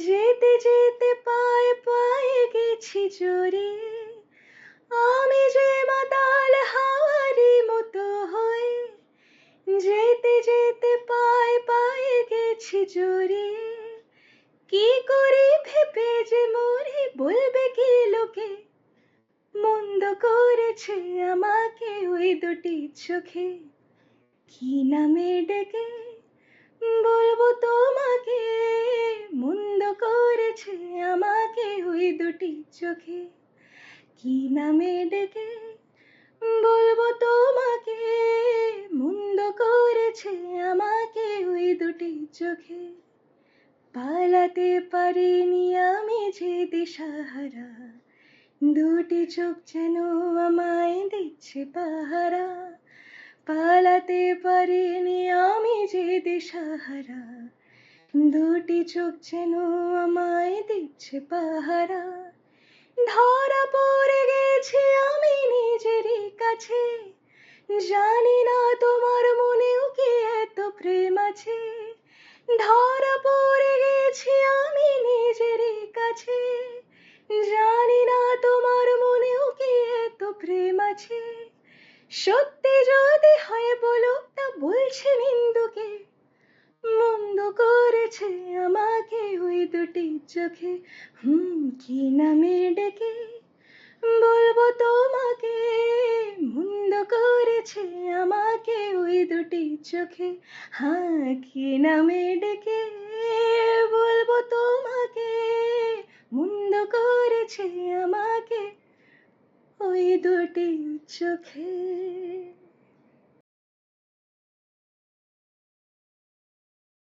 যেতে যেতে পায়ে পায়ে গেছি জড়িয়ে, আমি যে মাতাল হাওয়ারি মতো হয়ে। যেতে যেতে পায়ে পায়ে গেছি জড়িয়ে, কি করি ভেবে যে মরি, বলবে কি লোকে। মন্দ করেছে আমাকে ওই দুটি চোখে, কি নামে ডেকে বলবো তোমাকে। মন্দ করেছে আমাকে ওই দুটি চোখে, কি নামে ডেকে বলবো তোমাকে। মন্দ করেছে আমাকে ওই দুটি চোখে। পালাতে পারিনি আমি যে দিশাহারা, দুটি চোখ যেন আমায় দিচ্ছে পাহারা। পালাতে পারিনি আমি যে দিশাহারা, দুটি চোখ যেন আমায় দিচ্ছে পাহারা। ধরা পড়ে গেছি আমি নিজেরই কাছে, জানি না তোমার মনেও কি এত প্রেম আছে। ধরা পড়ে গেছি আমি নিজেরই কাছে, জানি না তোমার মনেও কি এত প্রেম আছে। সত্যি যদি হয় বলো, তা বলছে নিন্দুকে। মন্দ করেছে আমাকে ওই দুটি চোখে, কি নামে ডেকে বলবো তোমাকে। মন্দ করেছে আমাকে ওই দুটি চোখে, কি নামে ডেকে বলবো তোমাকে। মন্দ করেছে আমাকে ওই দুটি চোখে।